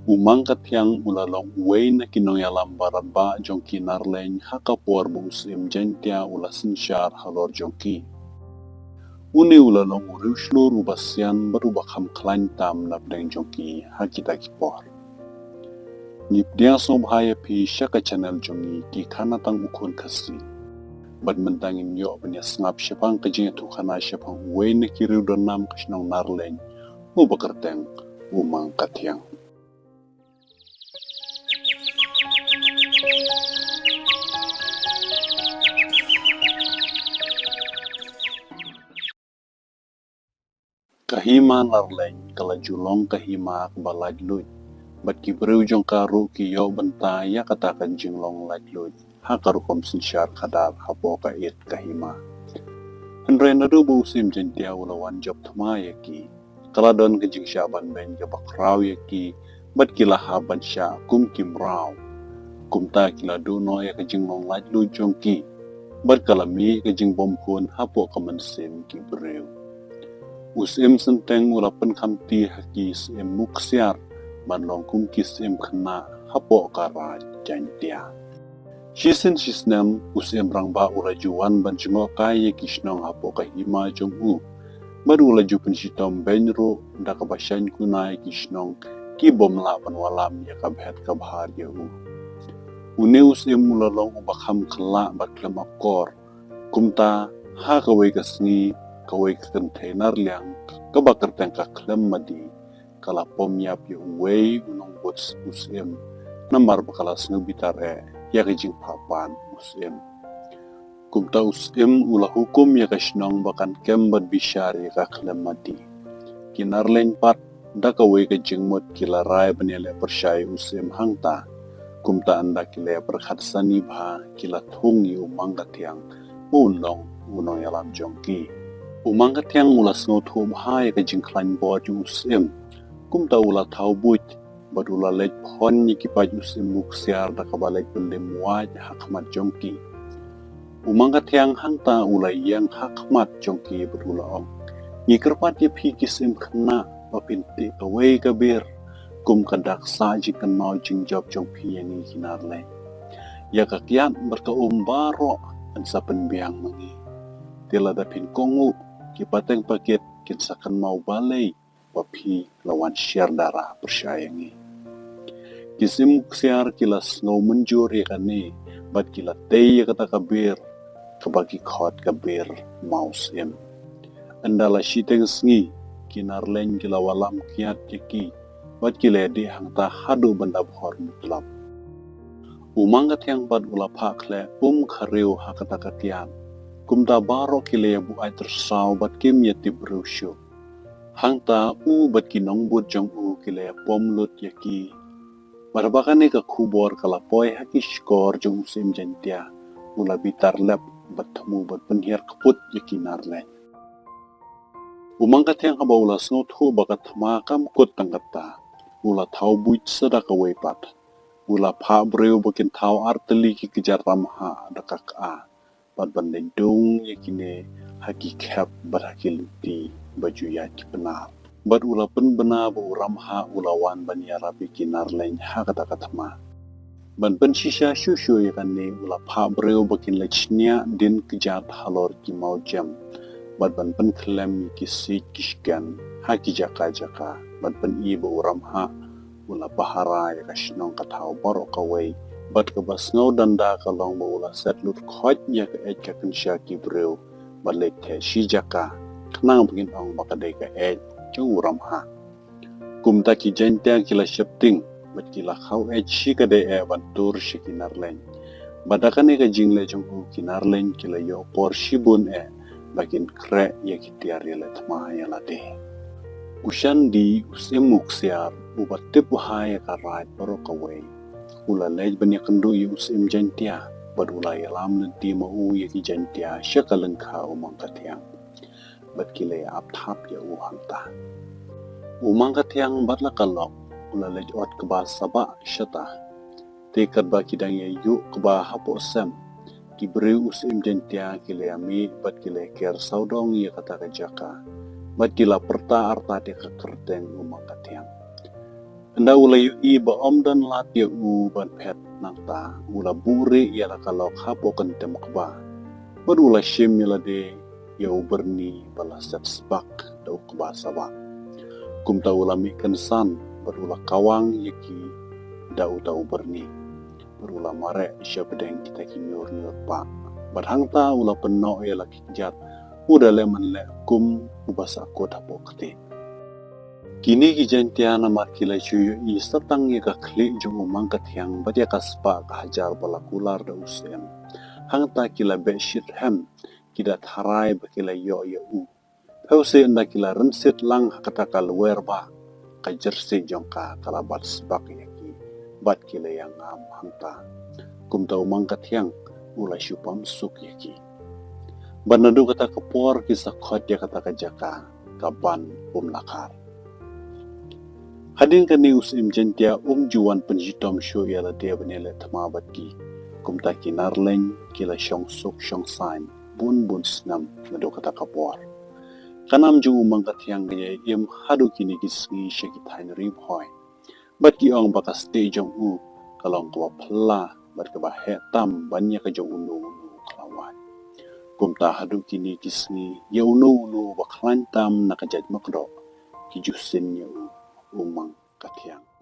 Umang katyang ulalong uway na kinoyalam baraba jongki narleng hakapor musim jentia ulasin syar halor jongki. Une ulalong uriuslur ubasyan berubakam klantam nabdeng jongki hakita kipor. Nipdia sobhaya pi syaka channel jongi ki kanatang ukun kasi. Bad mentangin yo banya sngap syapang kajing tukana syapang uway na kiriu donam kasnong narleng ubakerteng umang katyang. Kahima narleng kala julong kahima balaj luj. Bat ki breu jong karu ki yo benta ya katakan jinglong laj luj. Ha karu kom sinsyar kadar hapo ka it kahima. Henre nadu bu usim jentia ulawan job thama ya ki. Kala don ke jing syaban ben ke bakrau ya ki. Bat kila haban sya kum kim rau. Kum ta kila duno ya ke jinglong laj luj jong ki. Bat kala mi ke jing bom kun hapo ka mensim ki breu. Usim senteng ulapan kamti haki sim muksiar manlong kumki sim kena hapo kara jantia. Shisen shisnem usim rangba ulajuan ban jengo kaya kisnong hapo kahima jong u. Baru ulaju pensitom benro da kabasyan kunai kisnong kibom lapan walam ya kabhet kabhar ya u. Une usim ulalong ubakam kela baklem akor. Kumta ha kawai kasngi kawai container liang kabakar tengka klem madi kala pom yap yung way unong bots usim namar bakalas ngubitar ya kajing papan usim kumta usim ula hukum ya kasnong bakan kem bad bisyari ka klem madi kinarlen pat da kawai kajing mot kila rai benele persyai usim hangta kumta anda kila perkhatsani bha kila thungi umang katiang unong yalam jongki umang katyang ula snothu bhai ka jingklan bod usim kumta ula thau buj badula lej phon ni kipaj usim muksiar da kabalej belim waj hakmat jongki umang katyang hangta ula yang hakmat jongki badula ong ngikerpat ye phi kisim khna papinti kawai kabir kum kadak sa jikan mau jingjob jong phi yang kinarle ya kakiat berkaum baro an sapen biang mangi tila dapin kongu kipateng paket kinsakan mau balai wapi lawan syar darah persyayangi. Kisim siar kilas ngau menjur ya kani bat kila tei ya kata kabir kabagi khot kabir mau sim. Andala syiteng sengi kinarlen kila walam kiat yaki bat kila di hangta hadu benda bhor mutlap. Umangat yang bad ulapak le khareu hakata katian. Kumta baro kile bu ay tersaw bat kim yati brusyo. Hangta u bat kinong bud jong u kile pomlut yaki. Marabakan ni kakubor kalapoy haki skor jong usim jentia. Ula bitar lep bat tamu bat penhir kaput yaki narlen. Umangkat yang haba ula snothu bakat makam kut tanggata. Ula tau buit sedaka wepat. Ula pa breu bakin tau arteli ki kejar ramha dakak a. Bat bandendung yakine haki khap bat haki luti baju yaki benar. Bat ula pen benar bu ramha ulawan bania rapi kinar lain ha kata katama. Ban pen sisa syusyu yakane ula pa breu bakin lechnia din kejat halor ki mau jam. Bat ban pen klem ki si kishkan haki jaka jaka. Bat pen ibu ramha ula pahara yakashnong katau baro kawai. Bat kebas ngau danda kalong baula set lut khot ya ke et ka kensyaki breu balik the shi jaka knang begin ong bakadai ka et chung ramha kumta ki jenta kila shepting bat kila khau et shi ka de e bantur shi kinarlen badakan ka jingle chung u kinarlen kila yo por shibun e bakin kre ya kitiar ya letma ya late ushan di usim muksiar ubat tipu hai ka rat baro kawai ula lej banyak kendu yu usim jentia bad ula yalam nanti mau ya ki jentia syakalengka umang katyang bat kile ap thap ya u hangta umang katyang bat la kalok ula lej ot keba saba syata tekat ba kidang ya yu keba hapo sem ki breu usim jentia kile ami bat kile ker saudong ya kata kajaka bat kila perta arta de kerteng umang katyang Anda ulay iba dan lat ya ban pet nang ta ula buri ya la kalau kapo kan temakba berula shim ya de ya berni bala set sbak da ukba sabak kum ta ula mi san berula kawang yaki da uta berni berula mare siya pedeng kita kinyor nyor pa barhang ta ula penno ya la kijat udah leman le kum ubasa ko tapo kete kini ki jentiana markila chuyo i satang ye ka kli jung umang ka thiang badia ka spa ka hajar bala kular da usem hang ta kila be shit hem kida tharai ba kila yo ye u pause nda kila rensit lang kata kal werba ka jersi jong ka kala bat sbak ye ki bat kila yang am hang ta kum ta umang ka thiang ula shupam suk ye ki banadu kata kapor ki sakhot ya kata ka jaka ka ban lakar Hadin ka news imjentia juan penjitom show yala dia benele tamabat ki. Kumta ki narleng kila syong suk syong sain bun snam nado kata kapor. Kanam jung umang katiang gaya im hadu kini kisngi syakitain rim hoy. Bat ki ong baka stay jong kalong kwa pala bat ka bahe tam banya ka jong unu kalawan. Kumta hadu kini kisngi ya unu baklan tam nakajad makdo ki jusin ya umang katiang.